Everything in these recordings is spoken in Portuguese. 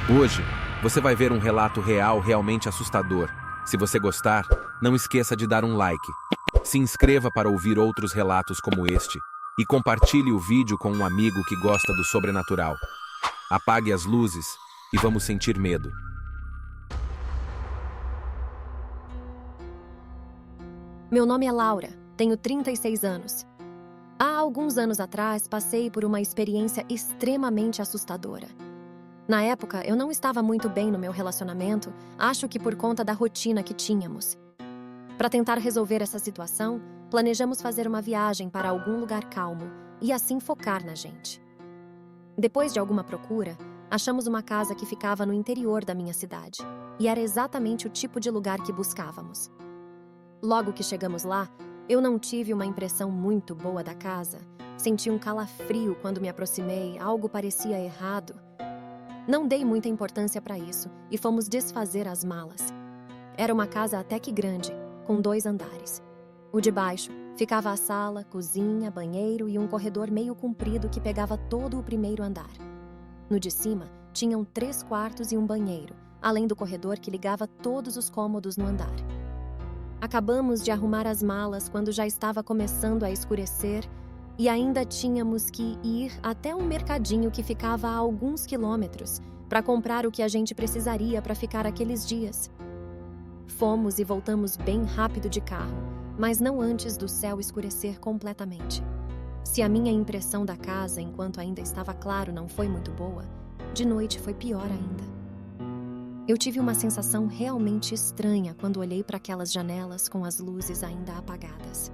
Hoje, você vai ver um relato real realmente assustador. Se você gostar, não esqueça de dar um like. Se inscreva para ouvir outros relatos como este e compartilhe o vídeo com um amigo que gosta do sobrenatural. Apague as luzes e vamos sentir medo. Meu nome é Laura, tenho 36 anos. Há alguns anos atrás, passei por uma experiência extremamente assustadora. Na época, eu não estava muito bem no meu relacionamento, acho que por conta da rotina que tínhamos. Para tentar resolver essa situação, planejamos fazer uma viagem para algum lugar calmo e assim focar na gente. Depois de alguma procura, achamos uma casa que ficava no interior da minha cidade, e era exatamente o tipo de lugar que buscávamos. Logo que chegamos lá, eu não tive uma impressão muito boa da casa. Senti um calafrio quando me aproximei, algo parecia errado. Não dei muita importância para isso e fomos desfazer as malas. Era uma casa até que grande, com 2 andares. O de baixo ficava a sala, cozinha, banheiro e um corredor meio comprido que pegava todo o primeiro andar. No de cima, tinham 3 quartos e um banheiro, além do corredor que ligava todos os cômodos no andar. Acabamos de arrumar as malas quando já estava começando a escurecer e ainda tínhamos que ir até um mercadinho que ficava a alguns quilômetros para comprar o que a gente precisaria para ficar aqueles dias. Fomos e voltamos bem rápido de carro, mas não antes do céu escurecer completamente. Se a minha impressão da casa, enquanto ainda estava claro, não foi muito boa, de noite foi pior ainda. Eu tive uma sensação realmente estranha quando olhei para aquelas janelas com as luzes ainda apagadas.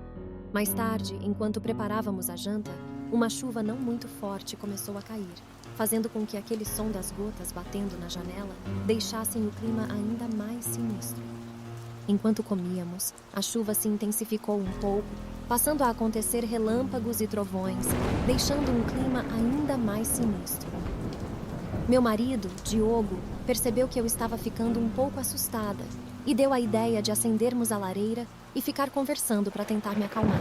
Mais tarde, enquanto preparávamos a janta, uma chuva não muito forte começou a cair, fazendo com que aquele som das gotas batendo na janela deixassem o clima ainda mais sinistro. Enquanto comíamos, a chuva se intensificou um pouco, passando a acontecer relâmpagos e trovões, deixando um clima ainda mais sinistro. Meu marido, Diogo, percebeu que eu estava ficando um pouco assustada e deu a ideia de acendermos a lareira e ficar conversando para tentar me acalmar.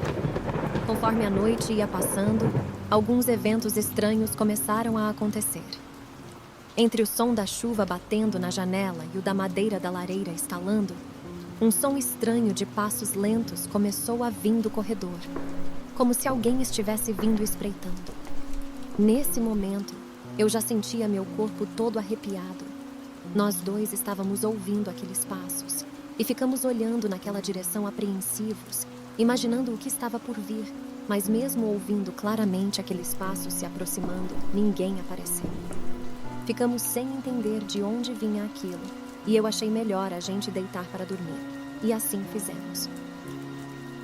Conforme a noite ia passando, alguns eventos estranhos começaram a acontecer. Entre o som da chuva batendo na janela e o da madeira da lareira estalando, um som estranho de passos lentos começou a vir do corredor, como se alguém estivesse vindo espreitando. Nesse momento, eu já sentia meu corpo todo arrepiado. Nós dois estávamos ouvindo aqueles passos e ficamos olhando naquela direção apreensivos, imaginando o que estava por vir, mas mesmo ouvindo claramente aqueles passos se aproximando, ninguém apareceu. Ficamos sem entender de onde vinha aquilo e eu achei melhor a gente deitar para dormir, e assim fizemos.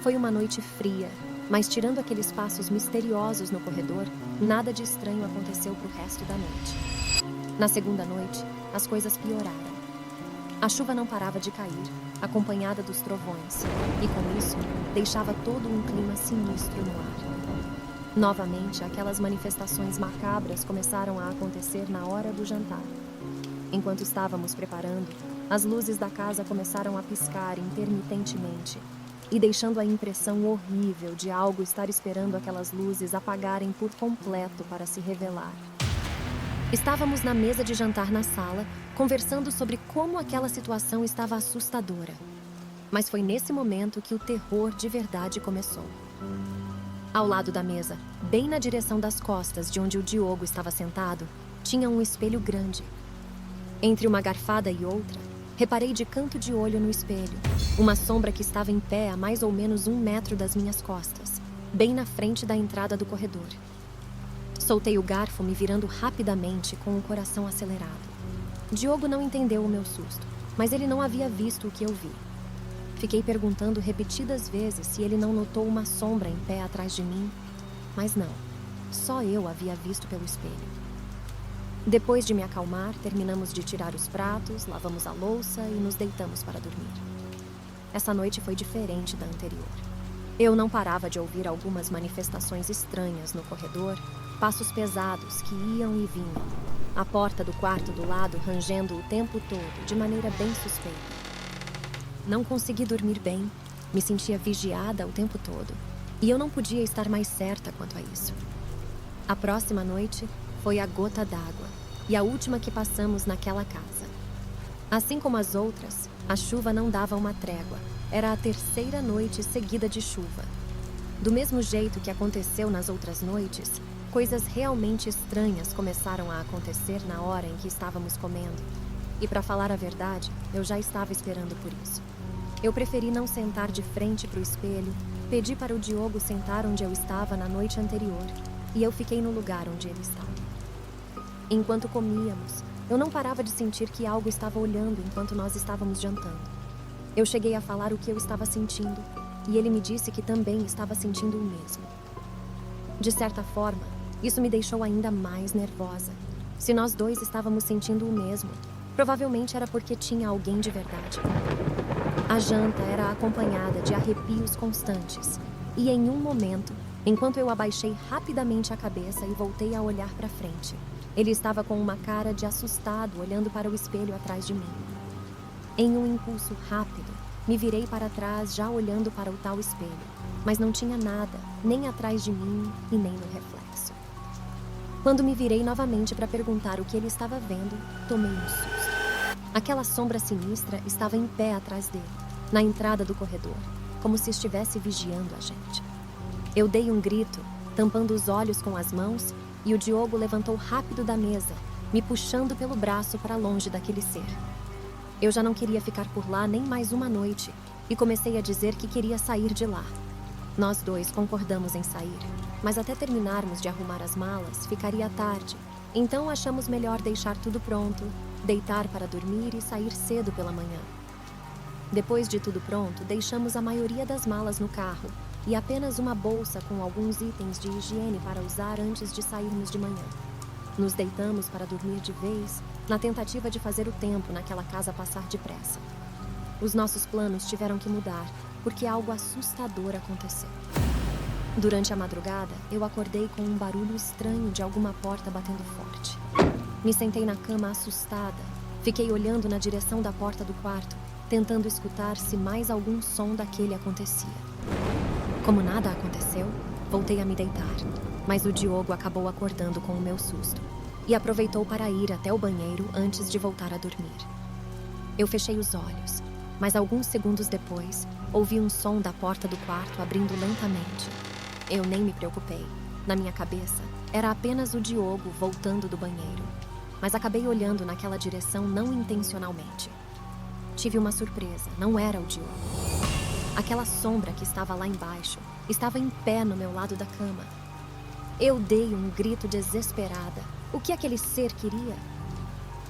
Foi uma noite fria, mas tirando aqueles passos misteriosos no corredor, nada de estranho aconteceu pro resto da noite. Na segunda noite, as coisas pioraram. A chuva não parava de cair, acompanhada dos trovões, e com isso, deixava todo um clima sinistro no ar. Novamente, aquelas manifestações macabras começaram a acontecer na hora do jantar. Enquanto estávamos preparando, as luzes da casa começaram a piscar intermitentemente, e deixando a impressão horrível de algo estar esperando aquelas luzes apagarem por completo para se revelar. Estávamos na mesa de jantar na sala, conversando sobre como aquela situação estava assustadora. Mas foi nesse momento que o terror de verdade começou. Ao lado da mesa, bem na direção das costas de onde o Diogo estava sentado, tinha um espelho grande. Entre uma garfada e outra, reparei de canto de olho no espelho, uma sombra que estava em pé a mais ou menos 1 metro das minhas costas, bem na frente da entrada do corredor. Soltei o garfo me virando rapidamente com o coração acelerado. Diogo não entendeu o meu susto, mas ele não havia visto o que eu vi. Fiquei perguntando repetidas vezes se ele não notou uma sombra em pé atrás de mim, mas não, só eu havia visto pelo espelho. Depois de me acalmar, terminamos de tirar os pratos, lavamos a louça e nos deitamos para dormir. Essa noite foi diferente da anterior. Eu não parava de ouvir algumas manifestações estranhas no corredor, passos pesados que iam e vinham, a porta do quarto do lado rangendo o tempo todo, de maneira bem suspeita. Não consegui dormir bem, me sentia vigiada o tempo todo, e eu não podia estar mais certa quanto a isso. A próxima noite foi a gota d'água. e a última que passamos naquela casa. Assim como as outras, a chuva não dava uma trégua. Era a terceira noite seguida de chuva. Do mesmo jeito que aconteceu nas outras noites, coisas realmente estranhas começaram a acontecer na hora em que estávamos comendo. E para falar a verdade, eu já estava esperando por isso. Eu preferi não sentar de frente para o espelho, pedi para o Diogo sentar onde eu estava na noite anterior, e eu fiquei no lugar onde ele estava. Enquanto comíamos, eu não parava de sentir que algo estava olhando enquanto nós estávamos jantando. Eu cheguei a falar o que eu estava sentindo, e ele me disse que também estava sentindo o mesmo. De certa forma, isso me deixou ainda mais nervosa. Se nós dois estávamos sentindo o mesmo, provavelmente era porque tinha alguém de verdade. A janta era acompanhada de arrepios constantes, e em um momento, enquanto eu abaixei rapidamente a cabeça e voltei a olhar para frente, ele estava com uma cara de assustado olhando para o espelho atrás de mim. Em um impulso rápido, me virei para trás já olhando para o tal espelho, mas não tinha nada, nem atrás de mim e nem no reflexo. Quando me virei novamente para perguntar o que ele estava vendo, tomei um susto. Aquela sombra sinistra estava em pé atrás dele, na entrada do corredor, como se estivesse vigiando a gente. Eu dei um grito, tampando os olhos com as mãos, e o Diogo levantou rápido da mesa, me puxando pelo braço para longe daquele ser. Eu já não queria ficar por lá nem mais uma noite, e comecei a dizer que queria sair de lá. Nós dois concordamos em sair, mas até terminarmos de arrumar as malas, ficaria tarde. Então achamos melhor deixar tudo pronto, deitar para dormir e sair cedo pela manhã. Depois de tudo pronto, deixamos a maioria das malas no carro e apenas uma bolsa com alguns itens de higiene para usar antes de sairmos de manhã. Nos deitamos para dormir de vez, na tentativa de fazer o tempo naquela casa passar depressa. Os nossos planos tiveram que mudar, porque algo assustador aconteceu. Durante a madrugada, eu acordei com um barulho estranho de alguma porta batendo forte. Me sentei na cama assustada, fiquei olhando na direção da porta do quarto, tentando escutar se mais algum som daquele acontecia. Como nada aconteceu, voltei a me deitar, mas o Diogo acabou acordando com o meu susto e aproveitou para ir até o banheiro antes de voltar a dormir. Eu fechei os olhos, mas alguns segundos depois, ouvi um som da porta do quarto abrindo lentamente. Eu nem me preocupei. Na minha cabeça, era apenas o Diogo voltando do banheiro, mas acabei olhando naquela direção não intencionalmente. Tive uma surpresa, não era o Diogo. Aquela sombra que estava lá embaixo estava em pé no meu lado da cama. Eu dei um grito desesperada. O que aquele ser queria?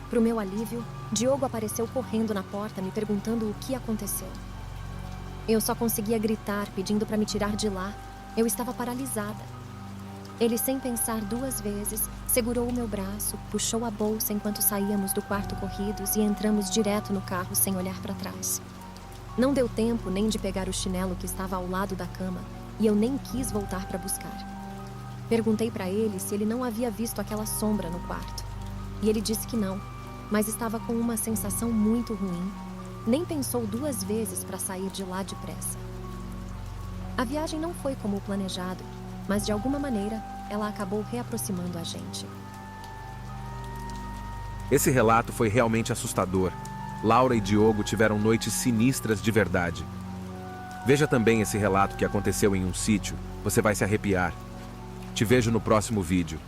Para o meu alívio, Diogo apareceu correndo na porta me perguntando o que aconteceu. Eu só conseguia gritar pedindo para me tirar de lá. Eu estava paralisada. Ele, sem pensar duas vezes, segurou o meu braço, puxou a bolsa enquanto saíamos do quarto corridos e entramos direto no carro sem olhar para trás. Não deu tempo nem de pegar o chinelo que estava ao lado da cama e eu nem quis voltar para buscar. Perguntei para ele se ele não havia visto aquela sombra no quarto. E ele disse que não, mas estava com uma sensação muito ruim. Nem pensou duas vezes para sair de lá depressa. A viagem não foi como o planejado, mas de alguma maneira ela acabou reaproximando a gente. Esse relato foi realmente assustador. Laura e Diogo tiveram noites sinistras de verdade. Veja também esse relato que aconteceu em um sítio. Você vai se arrepiar. Te vejo no próximo vídeo.